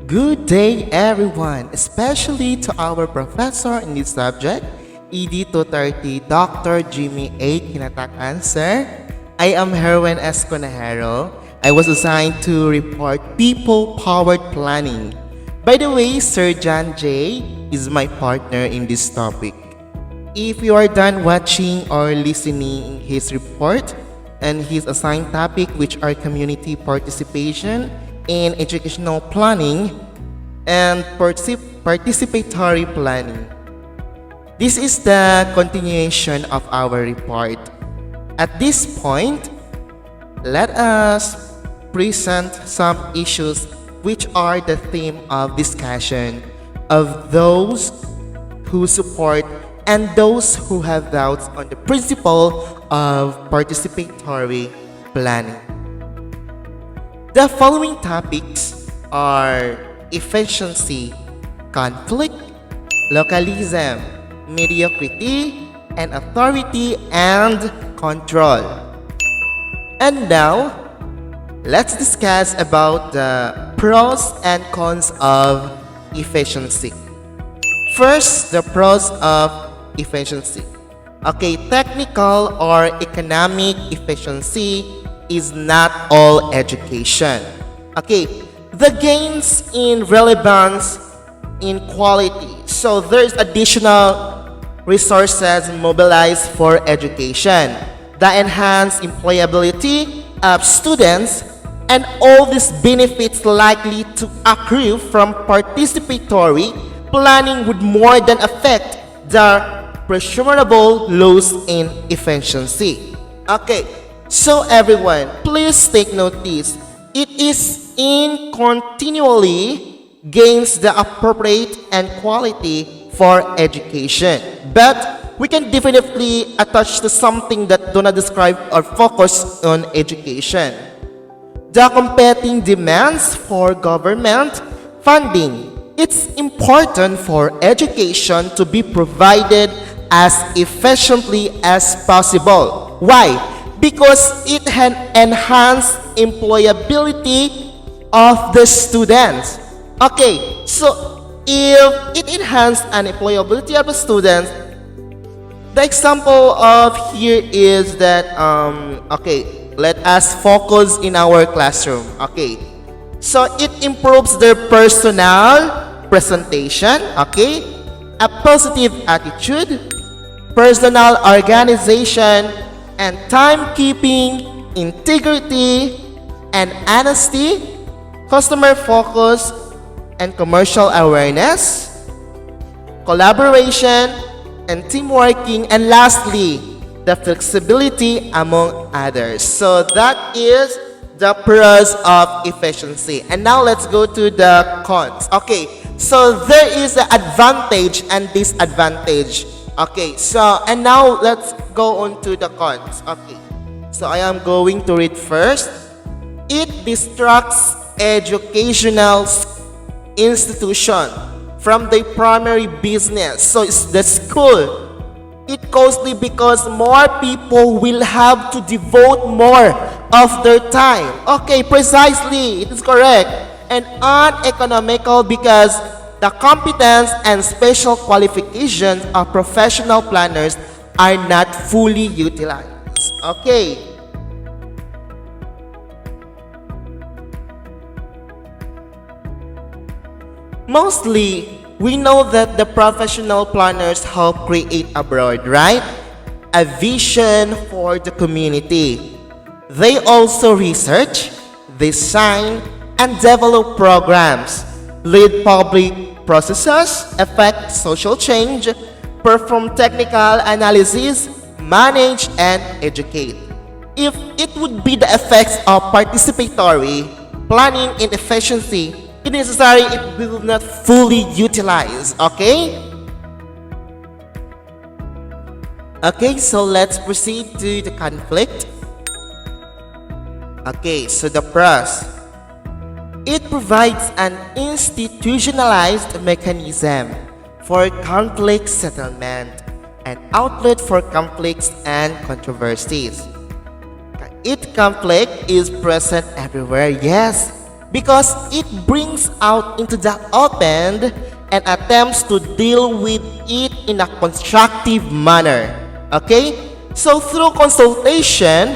Good day, everyone, especially to our professor in this subject, ED 230, Dr. Jimmy A. Kinatac-an, sir. I am Herwen S. Conejero. I was assigned to report people-powered planning. By the way, Sir John J. is my partner in this topic. If you are done watching or listening his report and his assigned topic, which are community participation in educational planning and participatory planning. This is the continuation of our report. At this point, let us present some issues which are the theme of discussion of those who support and those who have doubts on the principle of participatory planning. The following topics are efficiency, conflict, localism, mediocrity, and authority and control. And now, let's discuss about the pros and cons of efficiency. First, the pros of efficiency. Okay, technical or economic efficiency is not all education. Okay, the gains in relevance, in quality. So there's additional resources mobilized for education, the enhanced employability of students, and all these benefits likely to accrue from participatory planning would more than affect the presumable loss in efficiency. Okay, so everyone, please take notice. It is in continually gains the appropriate and quality for education. But we can definitely attach to something that do not describe or focus on education. The competing demands for government funding. It's important for education to be provided as efficiently as possible. Why? Because it can enhance employability of the students. Okay, so if it enhances an employability of the students, the example of here is that, okay, let us focus in our classroom. Okay, so it improves their personal presentation, okay, a positive attitude, personal organization, and timekeeping, integrity, and honesty, customer focus, and commercial awareness, collaboration, and teamworking, and lastly, the flexibility among others. So that is the pros of efficiency. And now let's go to the cons. Okay, so there is an advantage and disadvantage. Okay, so and now let's go on to the cons. Okay, so I am going to read first. It distracts educational institution from the primary business. So it's the school. It costly because more people will have to devote more of their time. Okay, precisely, it is correct. And uneconomical because the competence and special qualifications of professional planners are not fully utilized. Okay. Mostly, we know that the professional planners help create abroad, right? A vision for the community. They also research, design, and develop programs, lead public processes, affect social change, perform technical analysis, manage, and educate. If it would be the effects of participatory planning in efficiency, it is necessary it will not fully utilize. Okay? Okay, so let's proceed to the conflict. Okay, so the pros. It provides an institutionalized mechanism for conflict settlement, an outlet for conflicts and controversies. It conflict is present everywhere, yes, because it brings out into the open and attempts to deal with it in a constructive manner. Okay? So through consultation,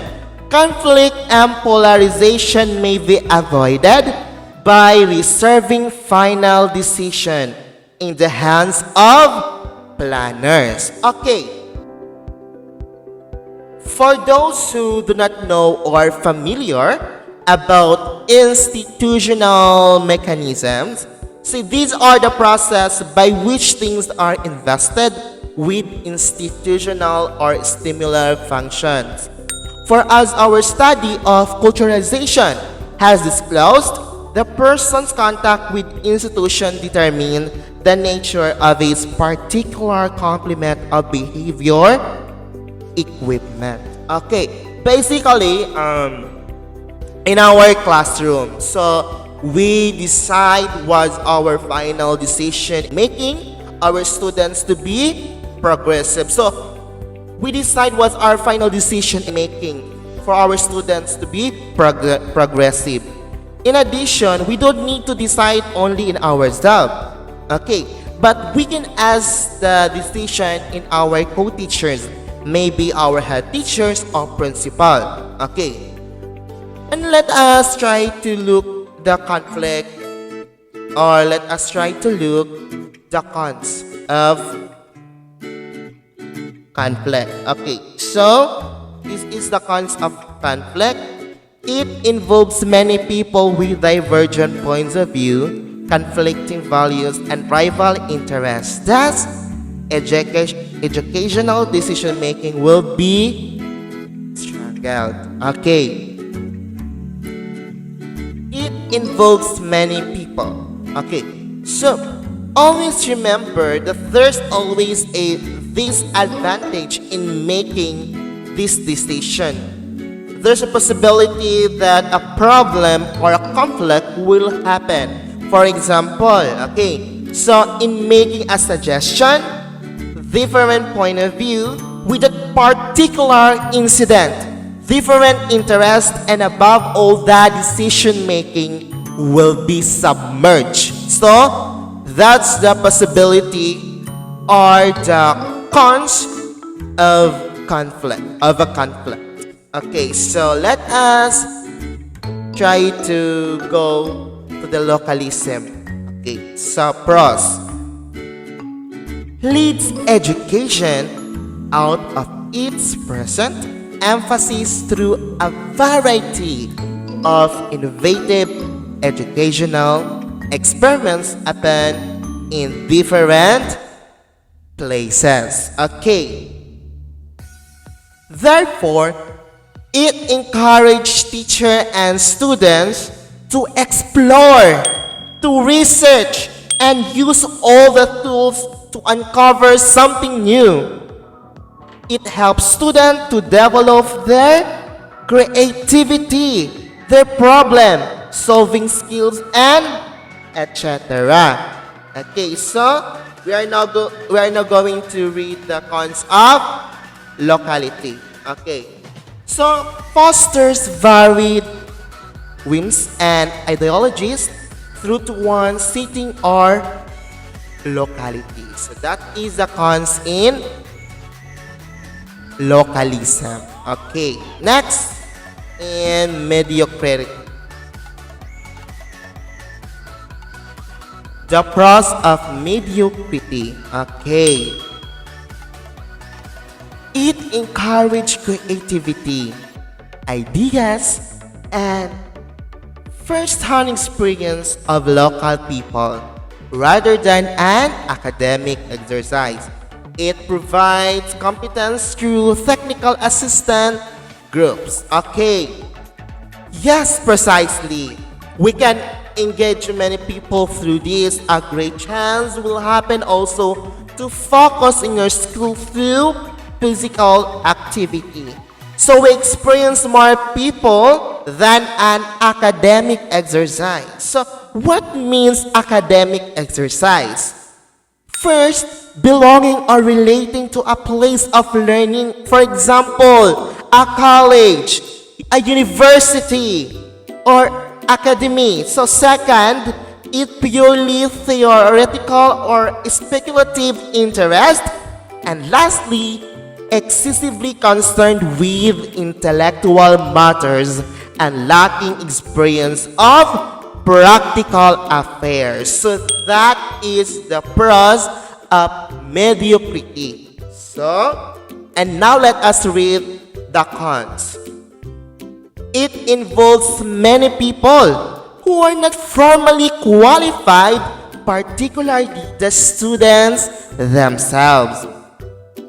conflict and polarization may be avoided by reserving final decision in the hands of planners. Okay. For those who do not know or familiar about institutional mechanisms, see, these are the process by which things are invested with institutional or similar functions. For as our study of culturalization has disclosed, the person's contact with institution determine the nature of its particular complement of behavior equipment. Okay, basically, in our classroom, so we decide was our final decision making our students to be progressive. So we decide what's our final decision making for our students to be progressive. In addition, we don't need to decide only in ourselves. Okay, but we can ask the decision in our co-teachers, maybe our head teachers or principal. Okay, and let us try to look the conflict, or let us try to look the cons of conflict. Okay, so this is the cons of conflict. It involves many people with divergent points of view, conflicting values, and rival interests. Thus, educational decision making will be struggled. Okay. It involves many people. Okay. So, always remember that there's always a disadvantage in making this decision. There's a possibility that a problem or a conflict will happen. For example, okay, so in making a suggestion, different point of view with a particular incident, different interest, and above all, that decision making will be submerged. So that's the possibility or the cons of a conflict. Okay, so let us try to go to the localism. Okay, so pros. Leads education out of its present emphasis through a variety of innovative educational experiments happen in different places. Okay. Therefore, it encourages teachers and students to explore, to research, and use all the tools to uncover something new. It helps students to develop their creativity, their problem-solving skills, and etc. Okay, so we are now going to read the cons of locality. Okay. So, fosters varied whims and ideologies through to one setting or locality. So, that is the cons in localism. Okay. Next, in mediocrity. The pros of mediocrity. Okay. It encourages creativity, ideas, and first-hand experience of local people rather than an academic exercise. It provides competence through technical assistant groups. Okay. Yes, precisely. We can engage many people through this. A great chance will happen also to focus in your school through physical activity. So we experience more people than an academic exercise. So what means academic exercise? First, belonging or relating to a place of learning. For example, a college, a university, or academy. So second, it purely theoretical or speculative interest. And lastly, excessively concerned with intellectual matters and lacking experience of practical affairs. So that is the pros of mediocrity. So, and now let us read the cons. It involves many people who are not formally qualified, particularly the students themselves.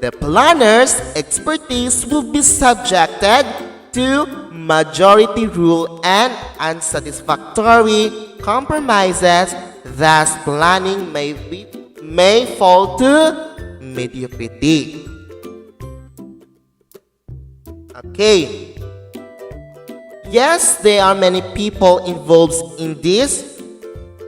The planner's expertise will be subjected to majority rule and unsatisfactory compromises, thus planning may fall to mediocrity. Okay. Yes, there are many people involved in this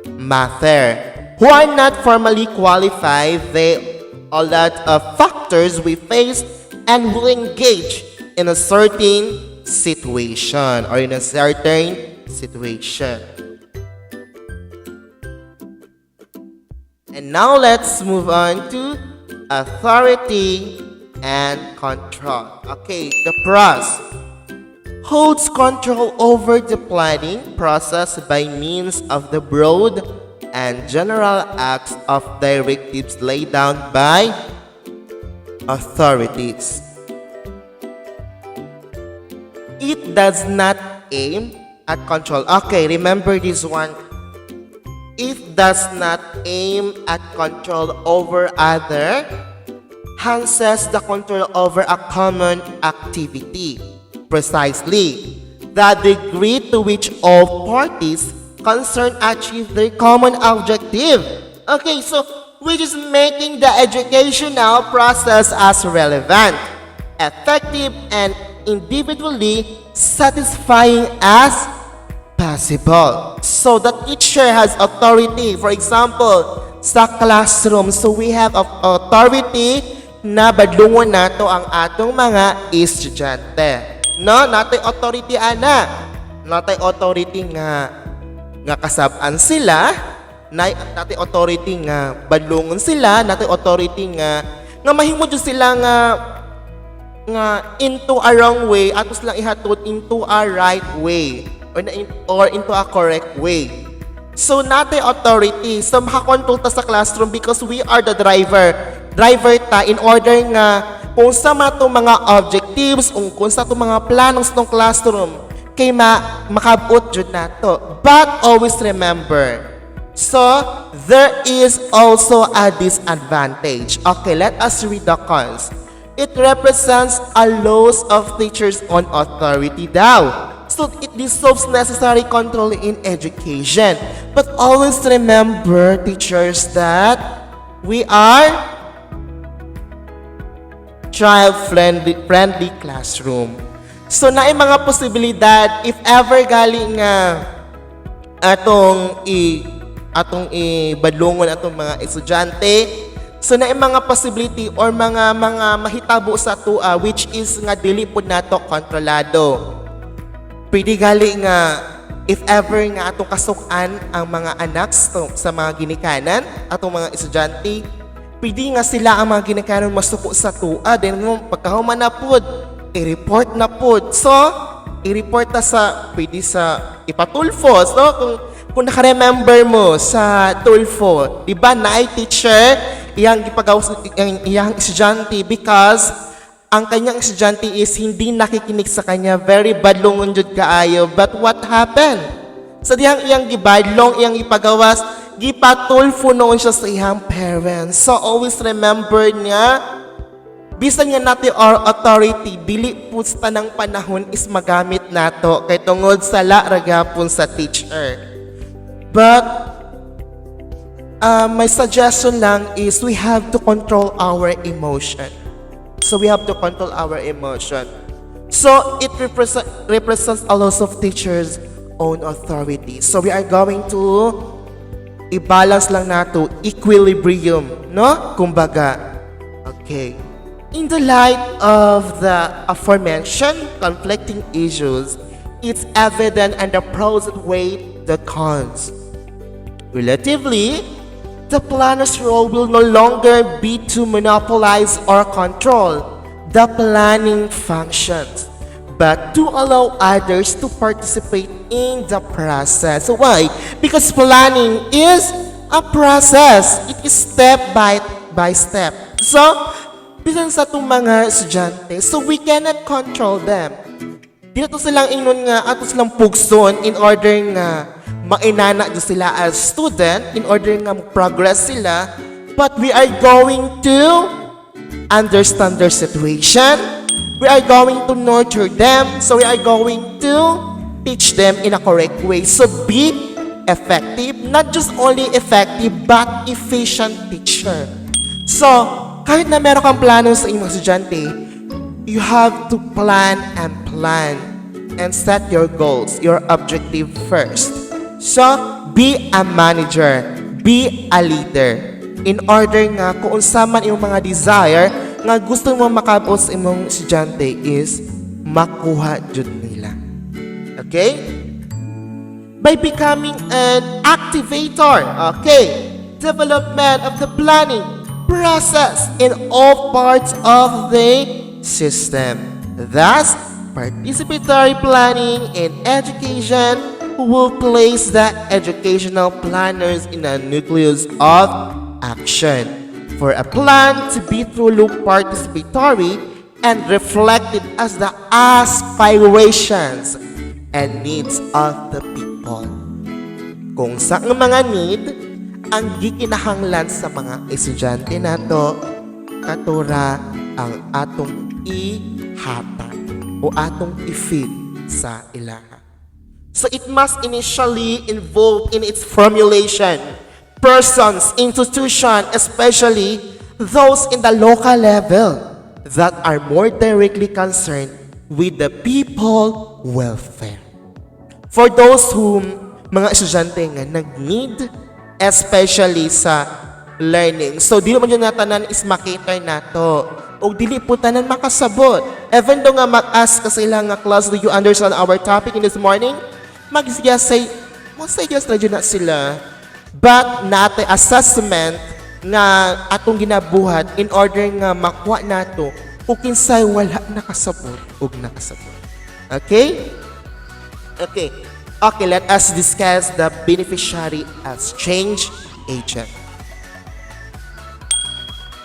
matter who are not formally qualified. There are a lot of factors we face and will engage in a certain situation. And now let's move on to authority and control. Okay, the pros. Holds control over the planning process by means of the broad and general acts of directives laid down by authorities. It does not aim at control. Okay, remember this one. It does not aim at control over other, enhances the control over a common activity. Precisely, the degree to which all parties concerned achieve their common objective. Okay, so which is making the educational process as relevant, effective, and individually satisfying as possible. So the teacher has authority. For example, sa classroom, so we have authority na badlungon nato ang atong mga estudyante. No, natay authority ana. Natay authority nga kasab-an sila, natay authority nga badlungon sila, natay authority nga mahimo jud sila nga into a wrong way atos lang ihatod into a right way or into a correct way. So natay authority, so makakontrol ta sa classroom because we are the driver ta in order nga kung sa mato mga objectives, kung sa to mga planos ng classroom, kay makabot jud nato. But always remember, so there is also a disadvantage. Okay, let us read the cons. It represents a loss of teachers on authority daw. So it dissolves necessary control in education. But always remember, teachers, that we are child-friendly classroom. So, naay mga posibilidad if ever galing nga atong ibadlungon atong mga estudyante. So, naay mga possibility or mga mahitabo sa tua which is nga dili pud nato kontrolado. Pwede gali nga if ever nga atong kasukan ang mga anak sa mga ginikanan, atong mga estudyante, pwede nga sila ang mga ginikanan masuko sa tua. Then pagkahuman na pod, i-report na pod. So, i-report na pwede sa ipatulfo. So, kung naka-remember mo sa tulfo, di ba na teacher, iyang estudyante because ang kanyang estudyante is hindi nakikinig sa kanya, very badlongon jud kaayo. But what happened? Sa iyang gibadlong, iyang ipagawas, gipatulfo noon siya sa iyang parents. So always remember niya, bisan nga natin our authority, dili po sa tanang panahon is magamit nato kay tungod sa ragapon sa teacher. But my suggestion lang is we have to control our emotion. So we have to control our emotion. So it represents a loss of teachers' own authority. So we are going to i-balance lang nato equilibrium, no? Kumbaga. Okay. In the light of the aforementioned conflicting issues, it's evident and the pros outweigh the cons. Relatively, the planner's role will no longer be to monopolize or control the planning functions, but to allow others to participate in the process. Why? Because planning is a process. It is step by step. So, bisan sa itong mga estudyante, so we cannot control them. Di na to silang ingon nga, ato silang pugson in order nga mainana do sila as student, in order nga progress sila, but we are going to understand their situation, we are going to nurture them, so we are going to teach them in a correct way. So be effective, not just only effective, but efficient teacher. So, kahit na meron kang plano sa inyong estudyante, you have to plan and set your goals, your objective first. So, be a manager, be a leader. In order nga, kung unsa man yung mga desire nga gusto mo makabot sa imong estudyante is makuha jud nila. Okay? By becoming an activator, okay? Development of the planning process in all parts of the system. Thus, participatory planning in education will place the educational planners in a nucleus of action. For a plan to be truly participatory and reflected as the aspirations and needs of the people. Kung sa mga need, ang gikinahanglan sa mga estudyante nato, katura ang atong ihatag o atong i-feed sa ilaha. So it must initially involve in its formulation persons, institutions, especially those in the local level that are more directly concerned with the people welfare. For those whom mga estudyante nga nag-need, especially sa learning. So dili man yung natanan is makater nato. O dili po tanan makasabot. Even though nga mag-ask ka sila nga class, do you understand our topic in this morning? Mag-say, mag-suggest na dyan na sila. But natin assessment nga atong ginabuhat in order nga makuha nato kung kinsay wala nakasabot o nakasabot. Okay? Okay. Okay, let us discuss the beneficiary as change agent.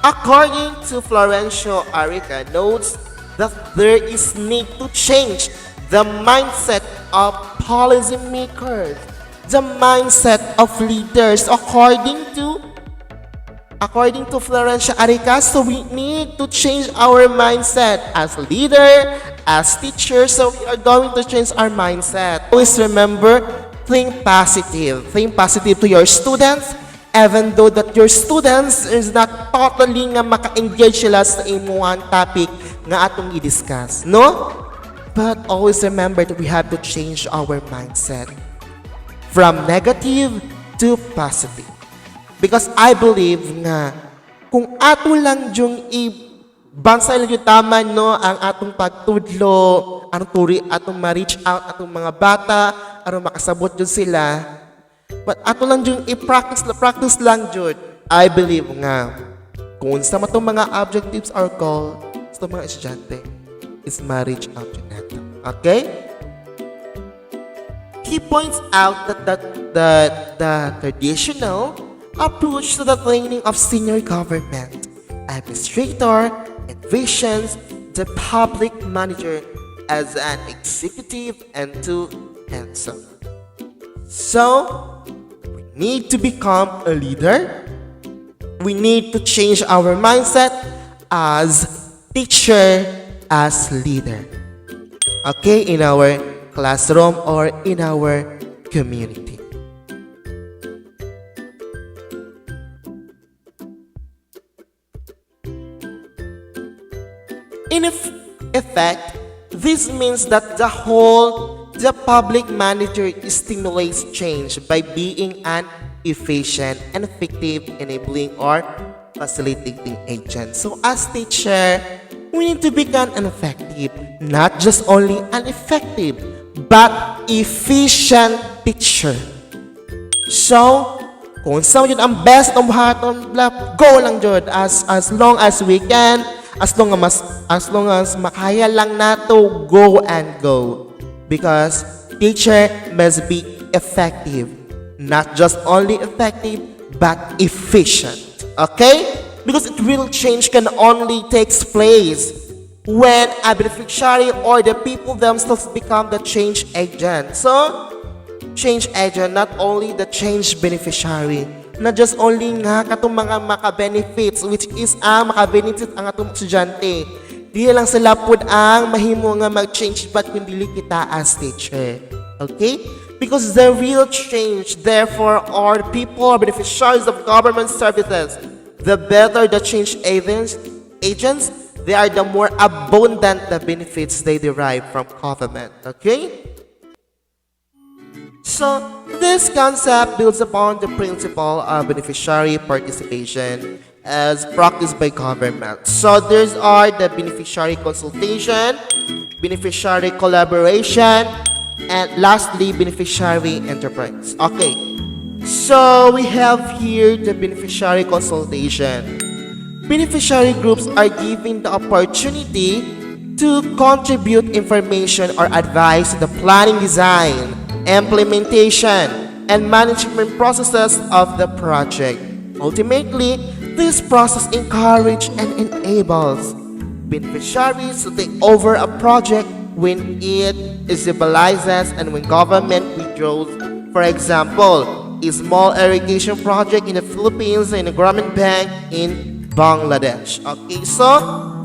According to Florencio Arica notes that there is need to change the mindset of policymakers, the mindset of leaders. According to Florencio Arica, so we need to change our mindset as leader, as teachers. So we are going to change our mindset. Always remember, think positive. Think positive to your students, even though that your students is not totally nga maka-engage sila sa imuhang topic nga atong i-discuss. No? But always remember that we have to change our mindset from negative to positive. Because I believe nga kung ato lang yung bansay lang yung tama, no, ang atong pagtudlo, anong turi, atong ma-reach out atong mga bata, anong makasabot yun sila. But ato lang yung practice lang yun. I believe nga kung sa matong mga objectives or goal sa mga estudyante is ma-reach out yun natin. Okay? He points out that the traditional approach to the training of senior government administrator envisions the public manager as an executive and so. So, we need to become a leader. We need to change our mindset as teacher, as leader. Okay, in our classroom or in our community. In effect, this means that the public manager stimulates change by being an efficient and effective enabling or facilitating agent. So as teacher, we need to become an effective, not just only an effective, but efficient teacher. So, kung saan yun ang best ng buhaton, go lang jud as long as we can, as long as makaya lang nato, go and go. Because teacher must be effective. Not just only effective, but efficient. Okay? Because it real change can only takes place when a beneficiary or the people themselves become the change agent. So, change agent, not only the change beneficiary. Not just only nga katong mga maka-benefits, which is ang maka-benefit ang atong estudyante. Di lang sila pud ang mahimo nga mag-change, but kundi kita as teacher. Okay? Because the real change, therefore, are people or beneficiaries of government services. The better the change agents, they are the more abundant the benefits they derive from government. Okay? So, this concept builds upon the principle of beneficiary participation as practiced by government. So, there's are the beneficiary consultation, beneficiary collaboration, and lastly, beneficiary enterprise. Okay, so we have here the beneficiary consultation. Beneficiary groups are given the opportunity to contribute information or advice to the planning, design, implementation, and management processes of the project. Ultimately, this process encourages and enables beneficiaries to take over a project when it stabilizes and when government withdraws. For example, a small irrigation project in the Philippines and a government bank in Bangladesh. Okay, so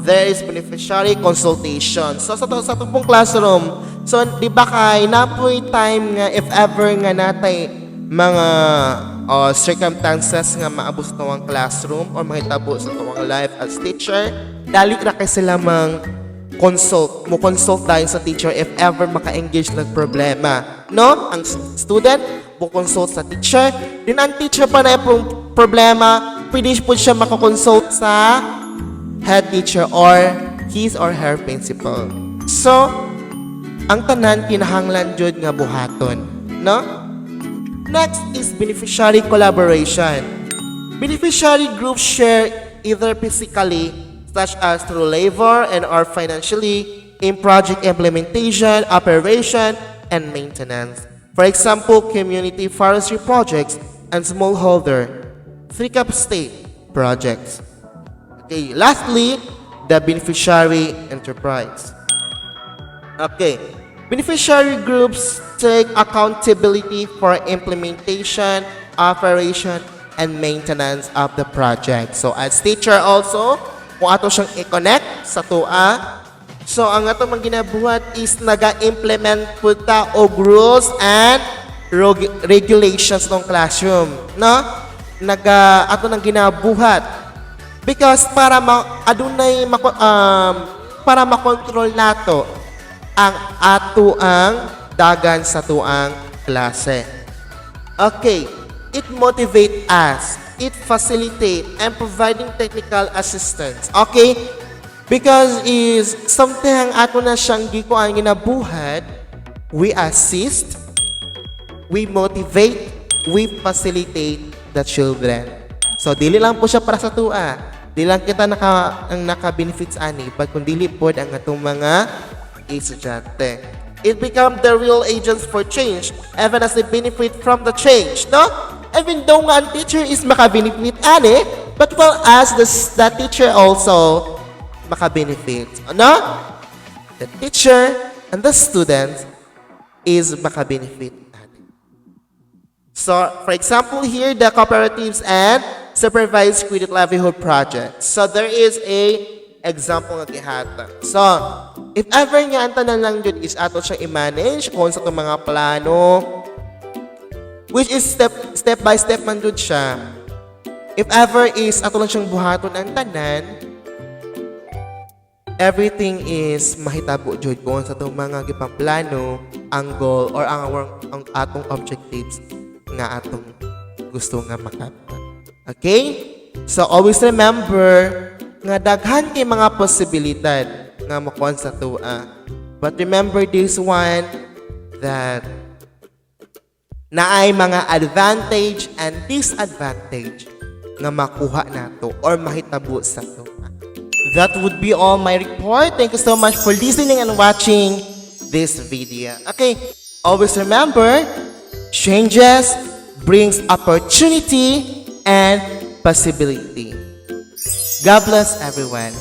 there is beneficiary consultation. So sa pong classroom, so di ba kay napoy time nga if ever nga natay mga circumstances nga maabot sa tuwang classroom or mahitabo sa tuwang life as teacher, dali ra kay sila consult dahil sa teacher if ever maka-engage ng problema. No? Ang student, consult sa teacher. Din ang teacher pa na yung problema, pwede po siya makakonsult sa head teacher or his or her principal. So, ang tanan kinahanglan jud nga buhaton. No? Next is beneficiary collaboration. Beneficiary groups share either physically, such as through labor and or financially in project implementation, operation, and maintenance. For example, community forestry projects and smallholder, three-cup state projects. Okay, lastly, the beneficiary enterprise. Okay, beneficiary groups take accountability for implementation, operation, and maintenance of the project. So as teacher also, kung ato siyang i-connect sa TUA. So, ang ato mang ginabuhat is naga-implement po ta og rules and regulations ng classroom. No? Ato nang ginabuhat. Because para para makontrol nato ang ato ang dagan sa tuang klase. Okay. It motivate us. It facilitate and providing technical assistance. Okay? Because is something ang ato na siyang gikuan ginabuhat, we assist, we motivate, we facilitate the children. So dili lang po siya para sa tua. Dili lang kita naka-benefits ani, but kung dili pod ang atong mga estudyante. It become the real agents for change, even as they benefit from the change, no? Even though nga ang teacher is maka-benefit ani, but well as the teacher also maka-benefit. No? The teacher and the student is maka-benefit. So, for example, here, the cooperatives and supervised credit livelihood project. So, there is a example nga gihata. So, if ever nga ang tanan lang yun is ato siya i-manage kung sa itong mga plano, which is step by step man yun siya. If ever is ato lang siyang buhaton ang tanan, everything is mahitabo jud kung sa itong mga gipang plano, ang goal, or ang atong objectives nga atong gusto nga makapit. Okay? So, always remember nga daghan kay mga posibilidad nga makuha sa tua. But remember this one, that na ay mga advantage and disadvantage nga makuha nato or mahitabo sa to. That would be all my report. Thank you so much for listening and watching this video. Okay, always remember, changes brings opportunity and possibility. God bless everyone.